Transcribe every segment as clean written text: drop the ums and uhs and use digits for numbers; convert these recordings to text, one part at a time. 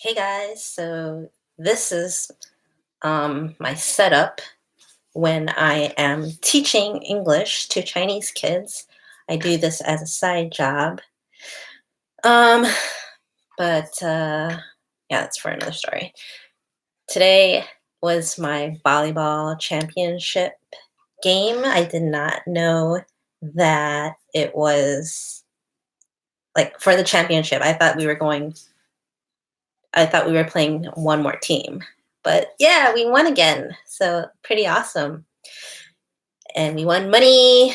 Hey guys, so this is my setup when I am teaching English to Chinese kids. I do this as a side job. Um, but yeah, that's for another story. Today was my volleyball championship game. I did not know that it was like for the championship. I thought we were playing one more team. But yeah, we won again. So pretty awesome. And we won money.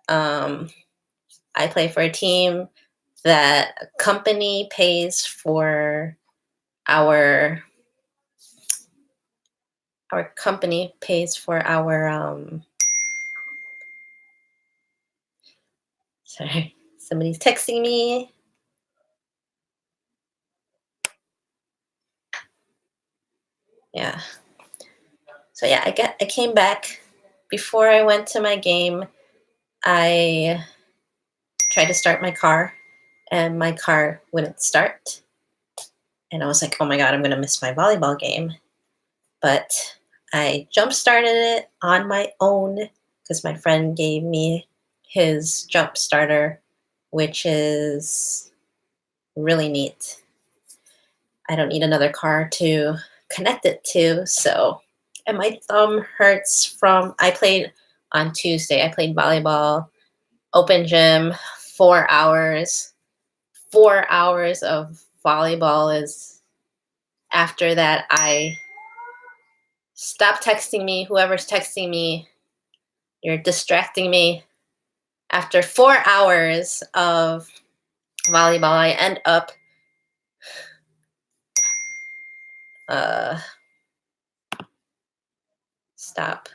Um, I play for a team that a company pays for our company pays for our sorry, somebody's texting me. Yeah. So yeah, I came back before I went to my game. I tried to start my car and my car wouldn't start. And I was like, oh my God, I'm going to miss my volleyball game. But I jump started it on my own because my friend gave me his jump starter, which is really neat. I don't need another car to connect it to. So, and my thumb hurts from, I played on Tuesday. I played volleyball, open gym, 4 hours. 4 hours of volleyball is after that. I stop texting me, whoever's texting me, you're distracting me. After 4 hours of volleyball, I end up uh, stop.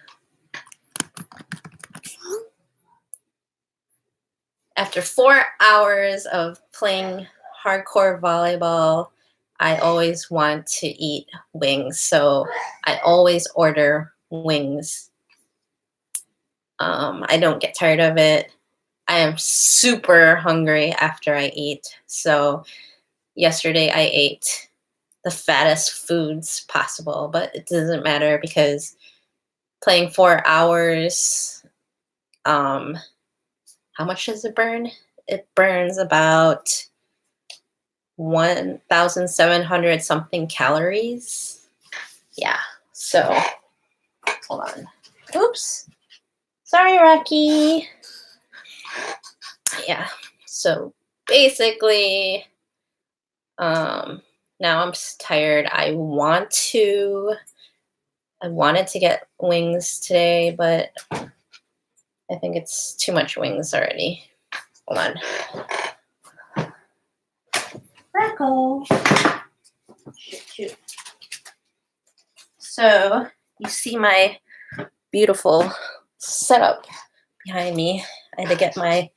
After 4 hours of playing hardcore volleyball, I always want to eat wings. So I always order wings. I don't get tired of it. I am super hungry after I eat. So yesterday I ate the fattest foods possible, but it doesn't matter because playing 4 hours, how much does it burn? It burns about 1,700 something calories. Yeah, so hold on. Oops. Sorry, Rocky. Yeah, so basically, now I'm tired. I wanted to get wings today, but I think it's too much wings already. Hold on. Rocco. Shoot. So you see my beautiful setup behind me. I had to get my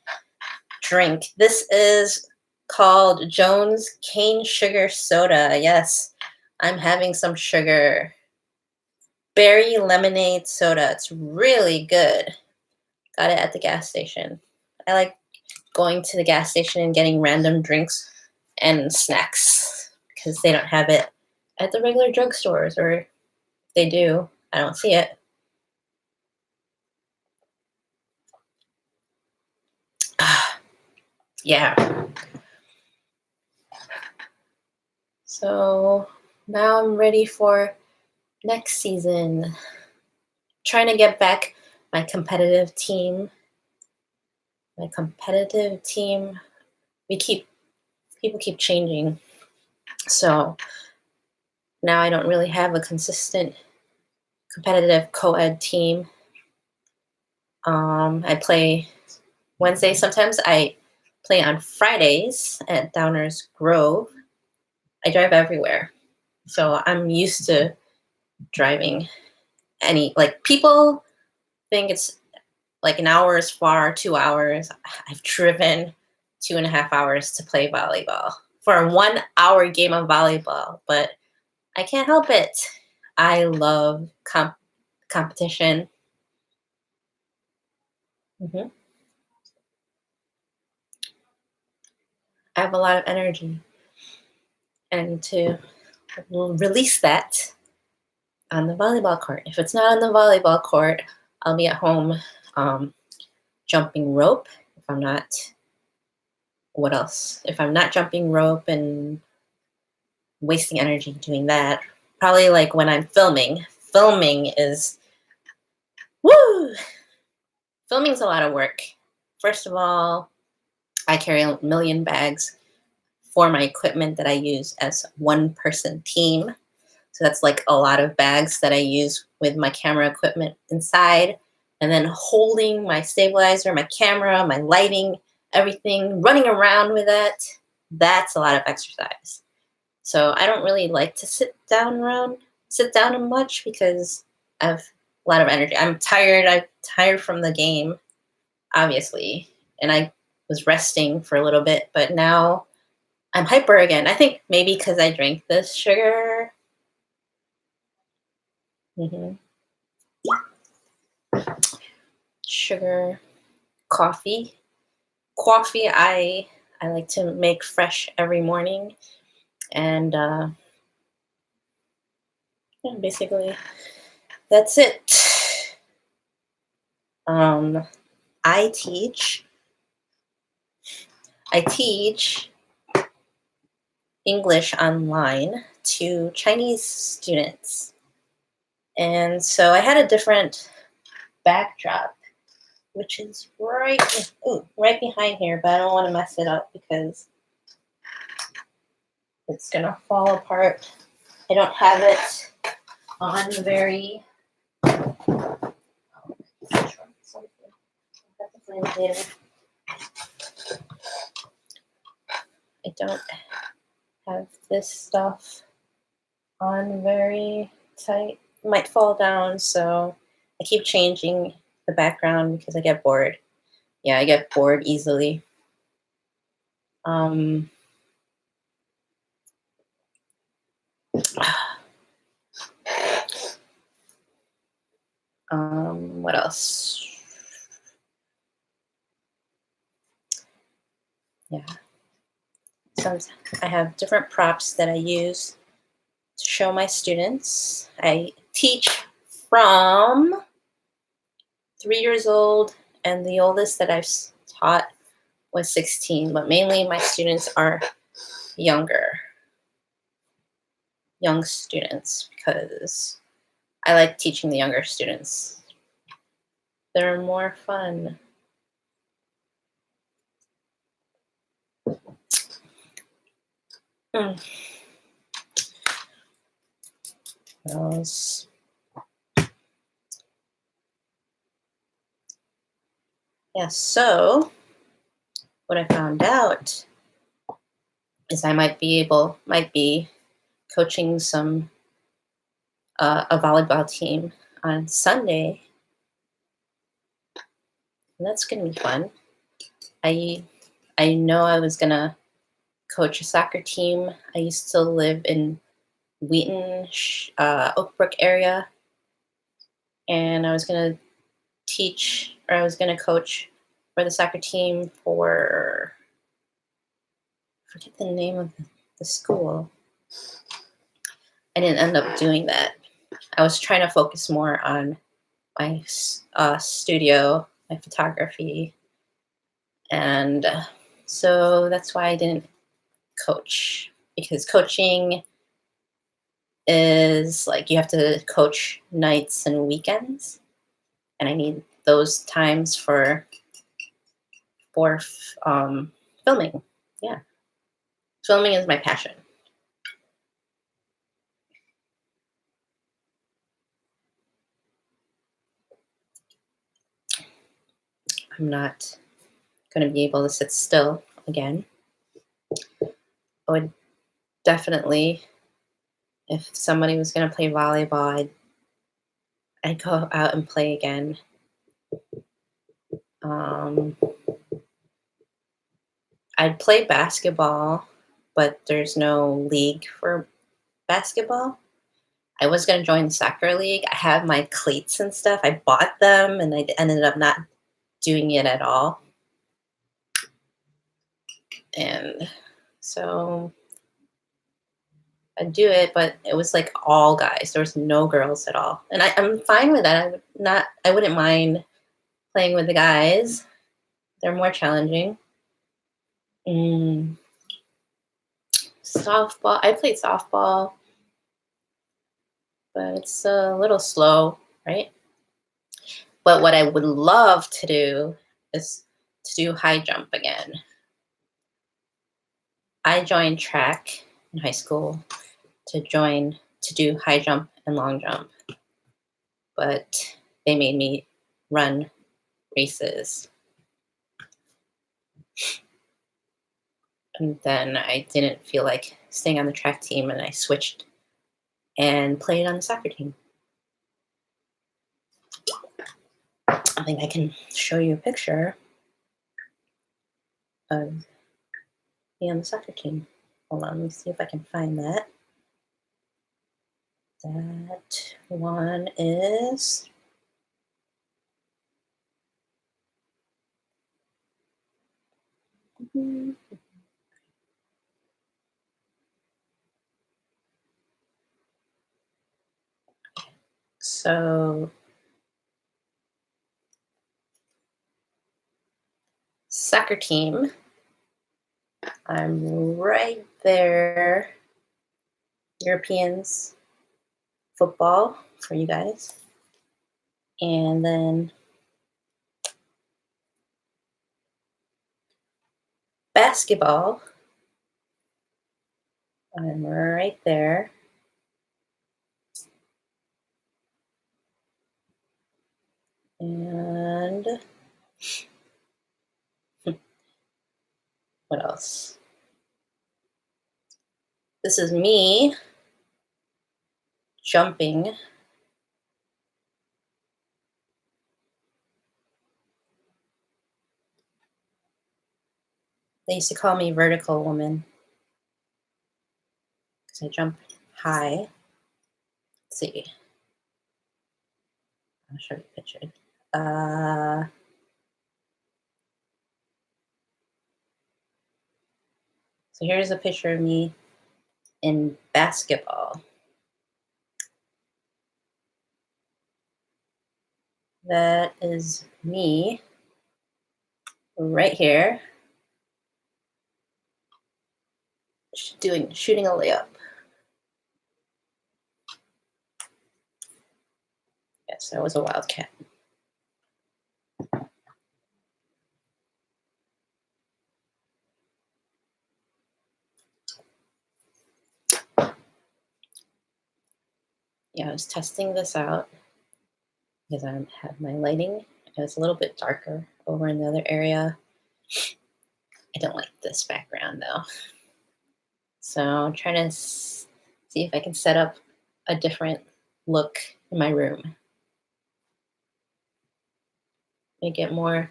drink. This is called Jones Cane Sugar Soda. Yes, I'm having some sugar. Berry lemonade soda. It's really good. Got it at the gas station. I like going to the gas station and getting random drinks and snacks because they don't have it at the regular drugstores, or if they do, I don't see it. Yeah. So now I'm ready for next season. Trying to get back my competitive team. My competitive team. People keep changing. So now I don't really have a consistent competitive co-ed team. I play Wednesday. Sometimes I play on Fridays at Downers Grove. I drive everywhere. So I'm used to driving like people think it's like an hour is far, 2 hours. I've driven 2.5 hours to play volleyball for a 1 hour game of volleyball, but I can't help it. I love competition. Hmm. I have a lot of energy. And to will release that on the volleyball court. If it's not on the volleyball court, I'll be at home jumping rope. If I'm not, what else? If I'm not jumping rope and wasting energy doing that, probably like when I'm filming. Filming is, woo! Filming's a lot of work. First of all, I carry a million bags for my equipment that I use as one-person team. So that's like a lot of bags that I use with my camera equipment inside, and then holding my stabilizer, my camera, my lighting, everything, running around with it. That's a lot of exercise. So I don't really like to sit down much because I have a lot of energy. I'm tired from the game, obviously, and I was resting for a little bit, but now I'm hyper again. I think maybe because I drank this sugar. Sugar, coffee. Coffee, I like to make fresh every morning, and yeah, basically that's it. I teach English online to Chinese students. And so I had a different backdrop, which is right behind here, but I don't want to mess it up because it's going to fall apart. I don't have it on very... I don't have this stuff on very tight. It might fall down, so I keep changing the background because I get bored. Yeah, I get bored easily. What else? Yeah. I have different props that I use to show my students. I teach from 3 years old, and the oldest that I've taught was 16, but mainly my students are young students because I like teaching the younger students. They're more fun. What else? Yeah, so what I found out is I might be coaching a volleyball team on Sunday. And that's going to be fun. I know I was going to coach a soccer team. I used to live in Wheaton, Oakbrook area. And I was going to coach for the soccer team for, I forget the name of the school. I didn't end up doing that. I was trying to focus more on my studio, my photography. And so that's why I didn't coach, because coaching is like you have to coach nights and weekends, and I need those times for filming. Yeah, filming is my passion. I'm not going to be able to sit still again. I would definitely, if somebody was going to play volleyball, I'd go out and play again. I'd play basketball, but there's no league for basketball. I was going to join the soccer league. I have my cleats and stuff. I bought them, and I ended up not doing it at all. And so I'd do it, but it was like all guys. There was no girls at all, and I'm fine with that. I wouldn't mind playing with the guys. They're more challenging. Mm, softball. I played softball, but it's a little slow, right? But what I would love to do is to do high jump again. I joined track in high school to do high jump and long jump, but they made me run races. And then I didn't feel like staying on the track team, and I switched and played on the soccer team. I think I can show you a picture of me on the soccer team. Hold on, let me see if I can find that. That one is so soccer team. I'm right there. Europeans football for you guys. And then basketball. I'm right there. And what else? This is me jumping. They used to call me vertical woman because I jump high. Let's see. I'll show you a picture. So here's a picture of me in basketball. That is me right here shooting a layup. Yes, I was a wildcat. Yeah, I was testing this out because I have my lighting. It was a little bit darker over in the other area. I don't like this background though. So I'm trying to see if I can set up a different look in my room. Make it more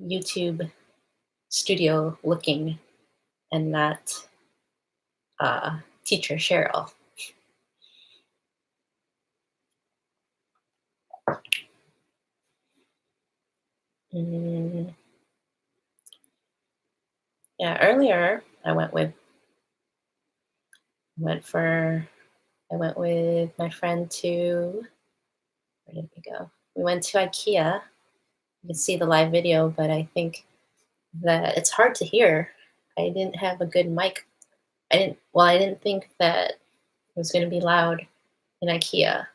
YouTube studio looking and not teacher Cheryl. Yeah, earlier I went with my friend to, where did we go? We went to IKEA. You can see the live video, but I think that it's hard to hear. I didn't have a good mic. I didn't think that it was going to be loud in IKEA.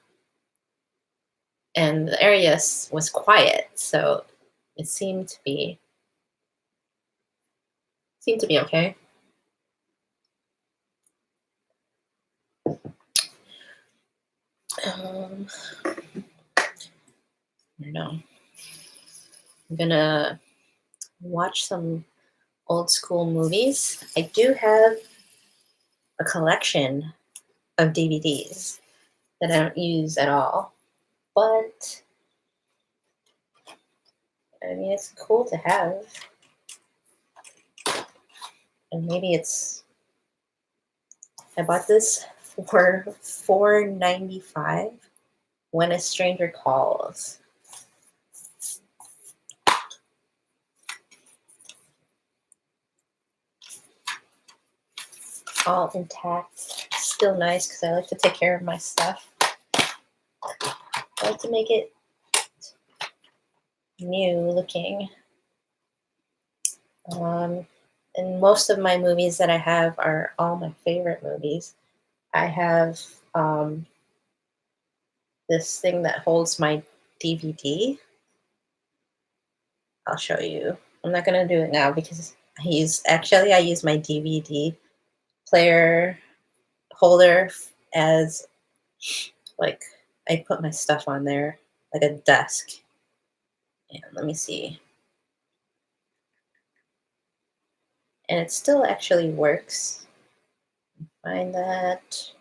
And the area was quiet, so it seemed to be okay. I don't know. I'm gonna watch some old school movies. I do have a collection of DVDs that I don't use at all, but I mean, it's cool to have. And maybe I bought this for $4.95. When a Stranger Calls. All intact feel nice because I like to take care of my stuff. I like to make it new looking. And most of my movies that I have are all my favorite movies. I have this thing that holds my DVD. I'll show you. I'm not gonna do it now because I use my DVD player holder as like I put my stuff on there like a desk. And let me see. And it still actually works. Find that.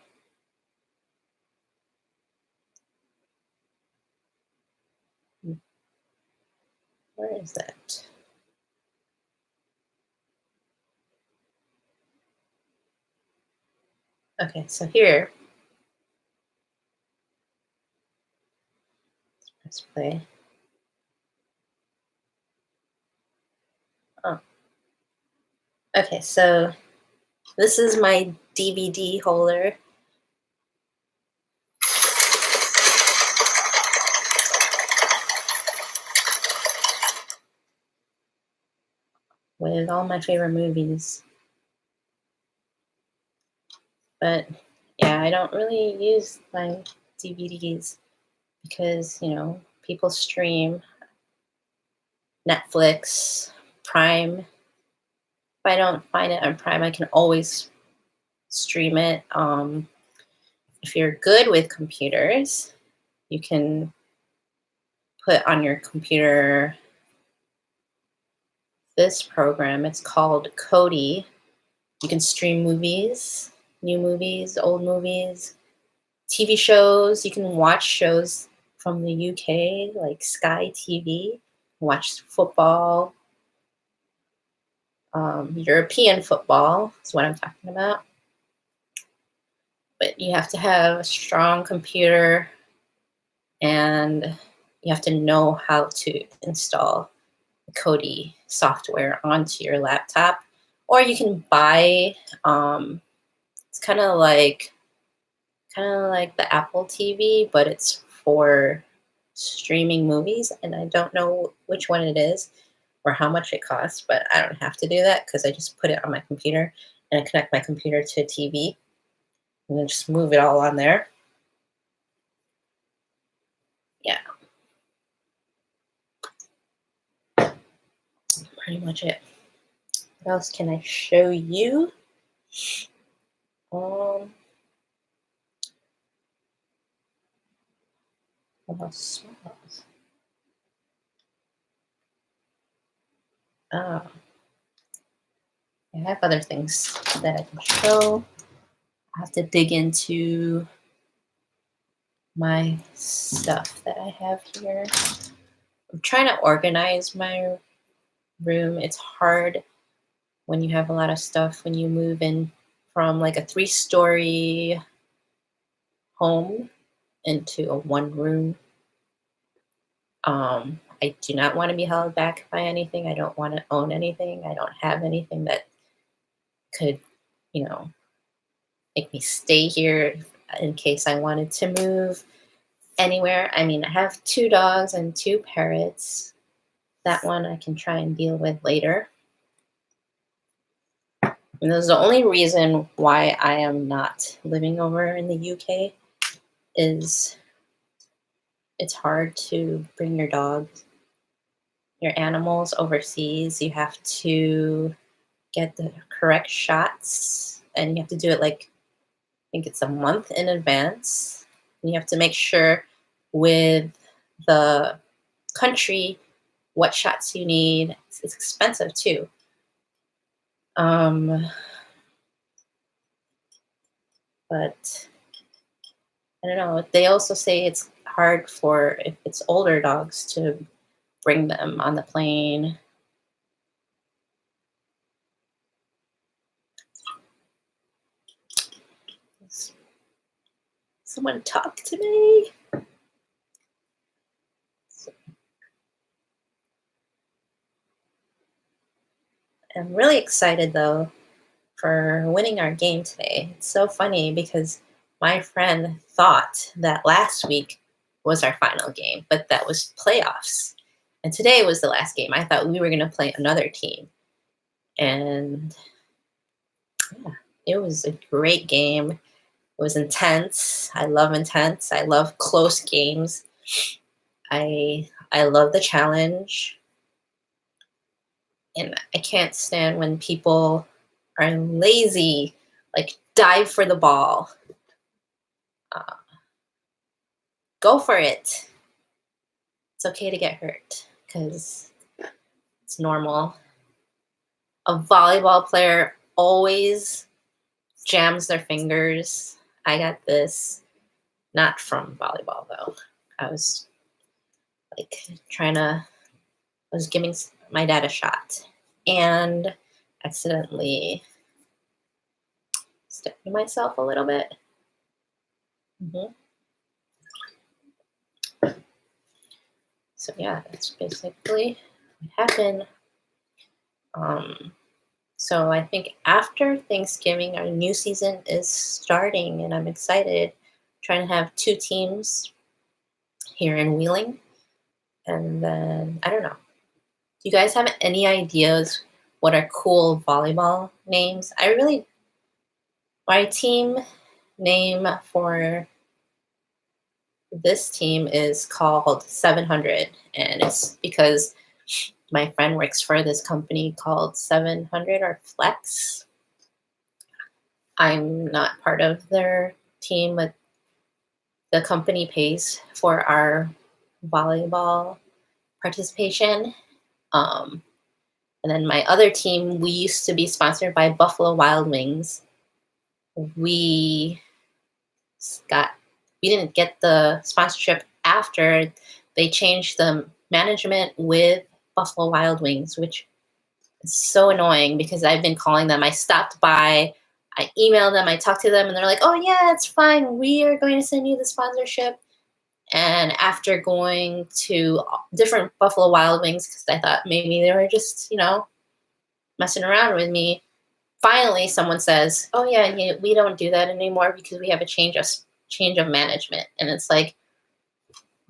Where is that? Okay, so here, let's play. Oh, okay, so this is my DVD holder. With all my favorite movies. But yeah, I don't really use my DVDs because, people stream Netflix, Prime. If I don't find it on Prime, I can always stream it. If you're good with computers, you can put on your computer this program. It's called Kodi. You can stream movies, new movies, old movies, TV shows. You can watch shows from the UK, like Sky TV, watch football, European football is what I'm talking about. But you have to have a strong computer and you have to know how to install Kodi software onto your laptop. Or you can buy, it's kind of like the Apple TV, but it's for streaming movies. And I don't know which one it is or how much it costs, but I don't have to do that because I just put it on my computer and I connect my computer to a TV and then just move it all on there. Yeah. Pretty much it. What else can I show you? What else? Oh, I have other things that I can show. I have to dig into my stuff that I have here. I'm trying to organize my room. It's hard when you have a lot of stuff when you move in from like a 3-story home into a 1-room. I do not want to be held back by anything. I don't want to own anything. I don't have anything that could, make me stay here in case I wanted to move anywhere. I mean, I have 2 dogs and 2 parrots. That one I can try and deal with later. And this is the only reason why I am not living over in the UK is it's hard to bring your dogs, your animals overseas. You have to get the correct shots and you have to do it like, I think it's a month in advance. And you have to make sure with the country what shots you need. It's expensive too. But I don't know. They also say it's hard for if it's older dogs to bring them on the plane. Someone talk to me. I'm really excited though for winning our game today. It's so funny because my friend thought that last week was our final game, but that was playoffs. And today was the last game. I thought we were going to play another team. And yeah, it was a great game. It was intense. I love intense. I love close games. I love the challenge. And I can't stand when people are lazy, like dive for the ball. Uh, go for it. It's okay to get hurt because it's normal. A volleyball player always jams their fingers. I got this, not from volleyball though. I was like I was giving my dad a shot and accidentally stepping myself a little bit. So yeah, that's basically what happened. So I think after Thanksgiving, our new season is starting, and I'm excited. Trying to have 2 teams here in Wheeling, and then I don't know. Do you guys have any ideas what are cool volleyball names? My team name for this team is called 700, and it's because my friend works for this company called 700 or Flex. I'm not part of their team, but the company pays for our volleyball participation. And then my other team, we used to be sponsored by Buffalo Wild Wings. We didn't get the sponsorship after they changed the management with Buffalo Wild Wings, which is so annoying because I've been calling them. I stopped by, I emailed them, I talked to them, and they're like, oh yeah, it's fine. We are going to send you the sponsorship. And after going to different Buffalo Wild Wings, because I thought maybe they were just, messing around with me, finally someone says, oh yeah, we don't do that anymore because we have a change of management. And it's like,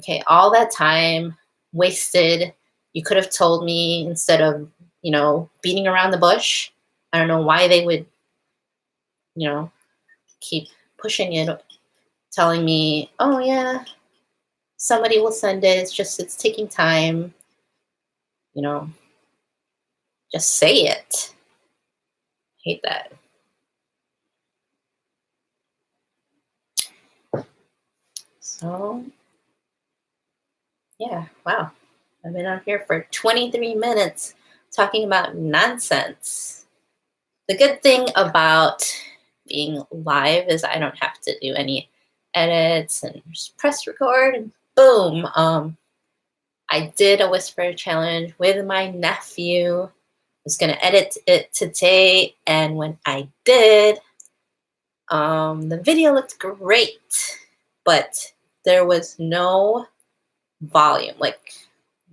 okay, all that time wasted. You could have told me instead of, beating around the bush. I don't know why they would, keep pushing it, telling me, oh yeah, somebody will send it. It's taking time. Just say it. Hate that. So, yeah, wow. I've been on here for 23 minutes talking about nonsense. The good thing about being live is I don't have to do any edits and just press record and boom. I did a whisper challenge with my nephew. I was going to edit it today, and when I did, the video looked great, but there was no volume. Like,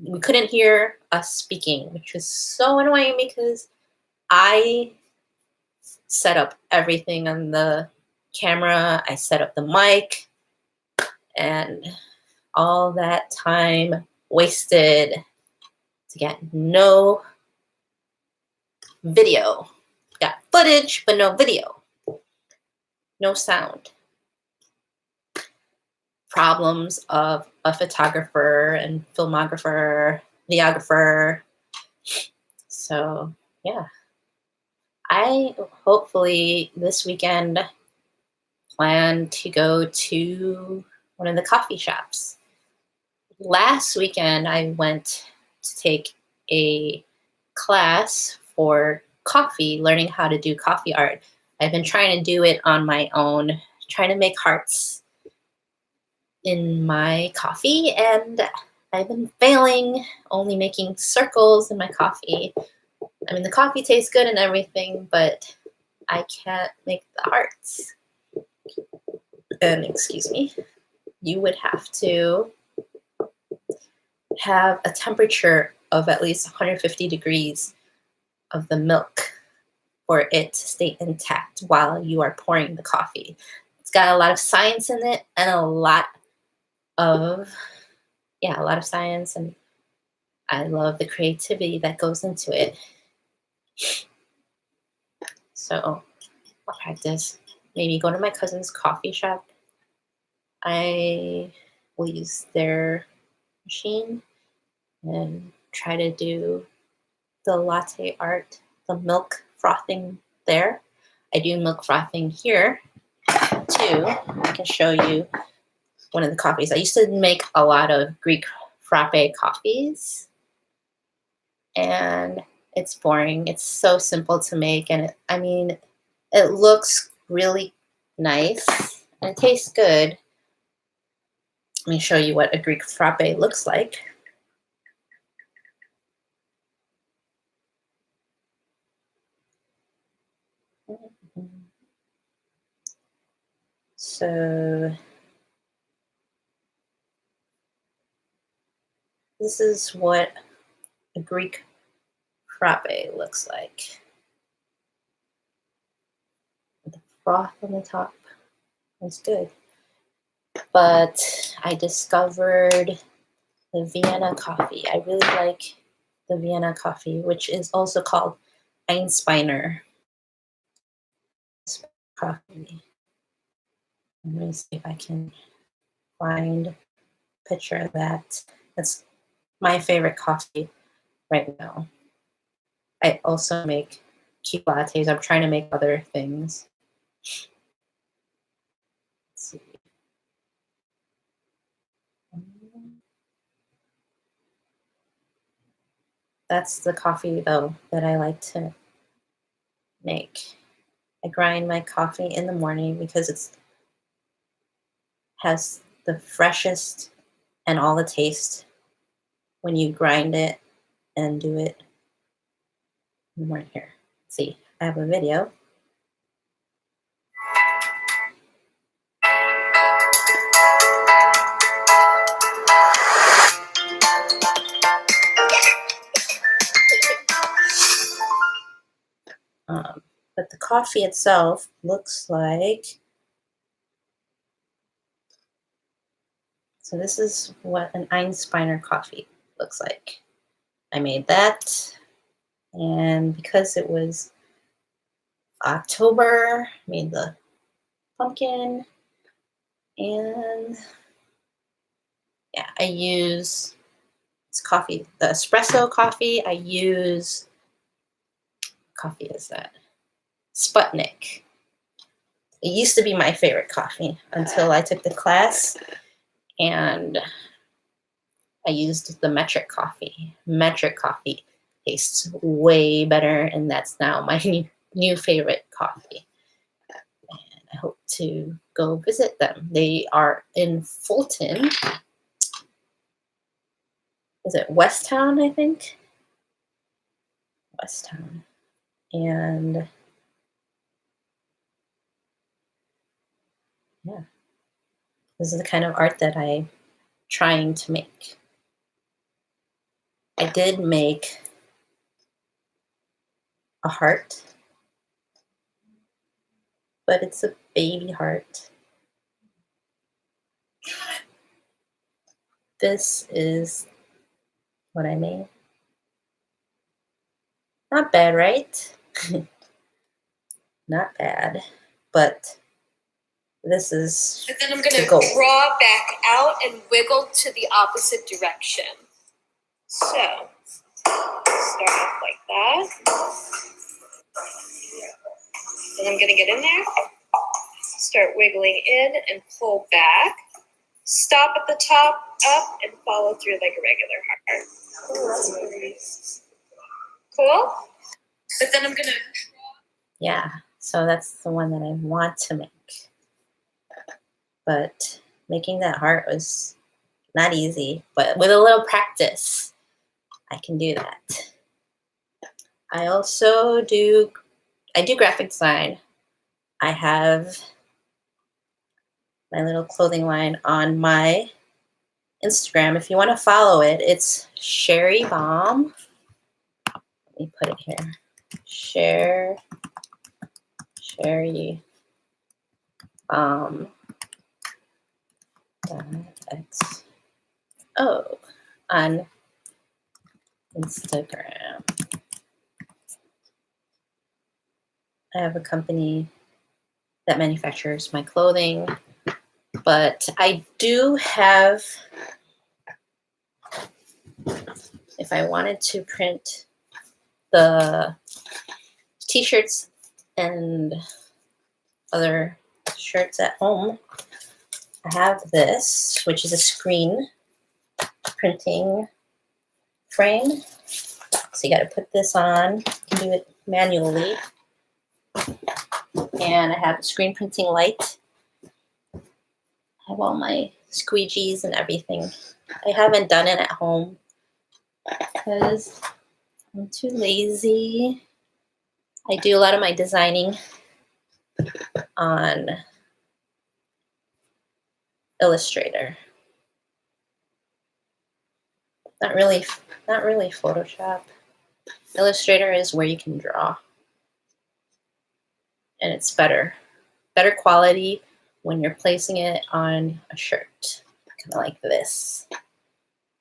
we couldn't hear us speaking, which was so annoying because I set up everything on the camera. I set up the mic, and all that time wasted to get no video. Got footage, but no video. No sound. Problems of a photographer and filmographer, videographer. So, yeah. I hopefully this weekend plan to go to one of the coffee shops. Last weekend, I went to take a class for coffee, learning how to do coffee art. I've been trying to do it on my own, trying to make hearts in my coffee, and I've been failing, only making circles in my coffee. I mean, the coffee tastes good and everything, but I can't make the hearts. And excuse me, you would have to have a temperature of at least 150 degrees of the milk for it to stay intact while you are pouring the coffee. It's got a lot of science in it and a lot of science, and I love the creativity that goes into it. So I'll practice. Maybe go to my cousin's coffee shop. I will use their machine and try to do the latte art, the milk frothing there. I do milk frothing here too. I can show you one of the coffees. I used to make a lot of Greek frappe coffees, and it's boring. It's so simple to make, and it looks really nice and it tastes good. Let me show you what a Greek frappe looks like. So this is what a Greek frappe looks like. The froth on the top is good. But I discovered the Vienna coffee. I really like the Vienna coffee, which is also called Einsteiner coffee. I'm going to see if I can find a picture of that. That's my favorite coffee right now. I also make cute lattes. I'm trying to make other things. Let's see. That's the coffee, though, that I like to make. I grind my coffee in the morning because it has the freshest and all the taste when you grind it and do it in the morning. Here, see, I have a video. But the coffee itself looks like, so this is what an Einsteiner coffee looks like. I made that, and because it was October, I made the pumpkin, and yeah, I use it's coffee, the espresso coffee. I use, what coffee is that? Sputnik. It used to be my favorite coffee until I took the class and I used the metric coffee. Metric coffee tastes way better, and that's now my new favorite coffee. And I hope to go visit them. They are in Fulton. Is it Westtown, I think? Westtown. And yeah, this is the kind of art that I'm trying to make. I did make a heart, but it's a baby heart. This is what I made. Not bad, right? Not bad, but this is And then I'm going to draw back out and wiggle to the opposite direction. So, start off like that. And I'm going to get in there, start wiggling in and pull back. Stop at the top, up, and follow through like a regular heart. Cool? But then I'm going to... Yeah, so that's the one that I want to make. But making that heart was not easy, but with a little practice, I can do that. I also do graphic design. I have my little clothing line on my Instagram. If you want to follow it, it's Sherry Bomb. Let me put it here. Sherry Cherry XO on Instagram. I have a company that manufactures my clothing, but I do have, if I wanted to print the t-shirts and other shirts at home, I have this, which is a screen printing frame. So you got to put this on. You can do it manually. And I have a screen printing light. I have all my squeegees and everything. I haven't done it at home because I'm too lazy. I do a lot of my designing on Illustrator. Not really Photoshop. Illustrator is where you can draw. And it's better quality when you're placing it on a shirt, kind of like this.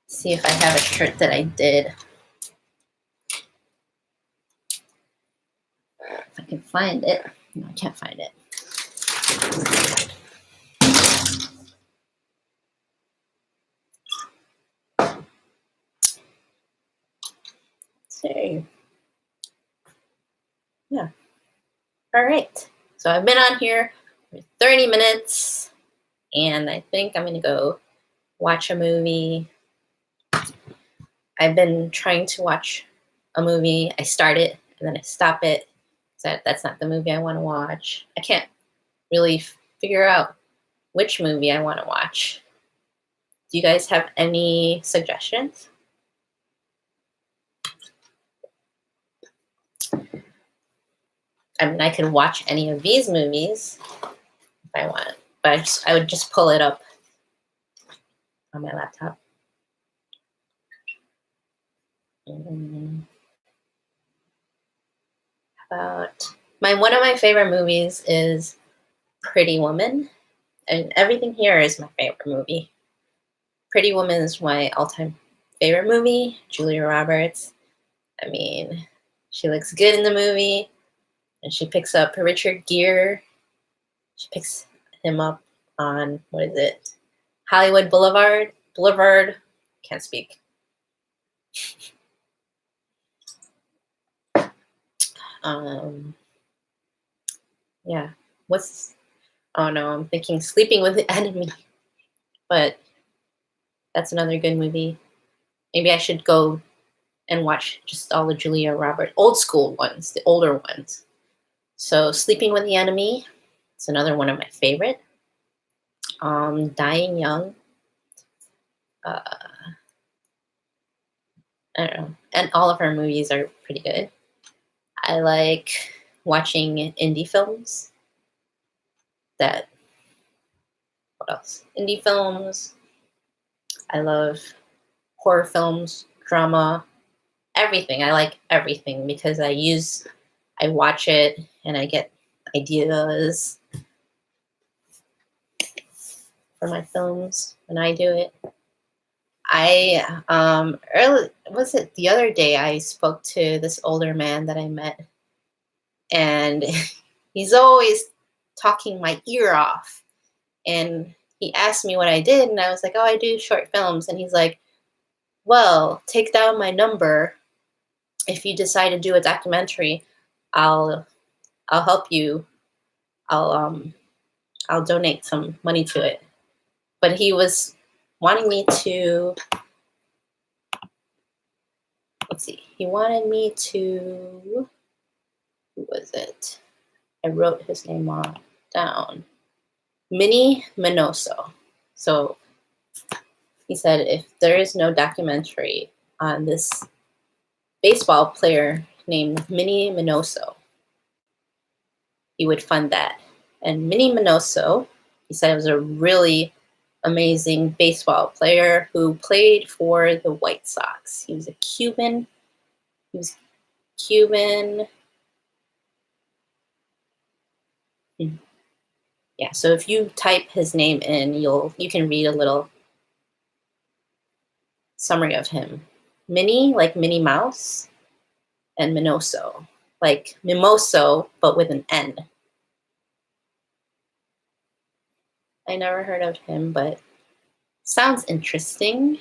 See if I have a shirt that I did. If I can find it. No, I can't find it. So, yeah. All right. So I've been on here for 30 minutes, and I think I'm going to go watch a movie. I've been trying to watch a movie. I start it, and then I stop it. So that's not the movie I want to watch. I can't really figure out which movie I want to watch. Do you guys have any suggestions? I mean, I could watch any of these movies if I want, but I would just pull it up on my laptop. One of my favorite movies is Pretty Woman, and everything here is my favorite movie. Pretty Woman is my all-time favorite movie. Julia Roberts. I mean, she looks good in the movie, and she picks up Richard Gere. She picks him up on, what is it? Hollywood Boulevard. Can't speak. Yeah. Oh no, I'm thinking Sleeping with the Enemy. But that's another good movie. Maybe I should go and watch just all the Julia Roberts, old school ones, the older ones. So Sleeping with the Enemy, it's another one of my favorite. Dying Young. I don't know. And all of her movies are pretty good. I like watching indie films. What else? Indie films. I love horror films, drama, everything. I like everything because I watch it and I get ideas for my films when I do it. The other day I spoke to this older man that I met, and he's always talking my ear off. And he asked me what I did, and I was like, oh, I do short films. And he's like, well, take down my number. If you decide to do a documentary, I'll help you. I'll donate some money to it. But he was wanting me to, he wanted me to, who was it? I wrote his name down. Minnie Minoso. So he said if there is no documentary on this baseball player named Minnie Minoso, he would fund that. And Minnie Minoso, he said, was a really amazing baseball player who played for the White Sox. He was Cuban. Yeah, so if you type his name in, you can read a little summary of him. Minnie, like Minnie Mouse, and Minoso, like Mimoso, but with an N. I never heard of him, but sounds interesting.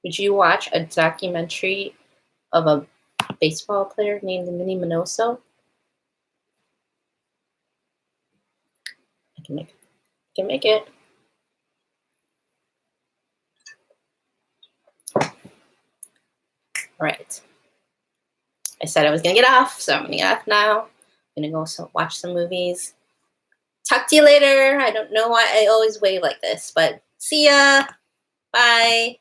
Would you watch a documentary of a baseball player named Minnie Minoso? I can make it. All right. I said I was gonna get off, so I'm gonna get off now. I'm gonna go watch some movies. Talk to you later. I don't know why I always wave like this, but see ya. Bye.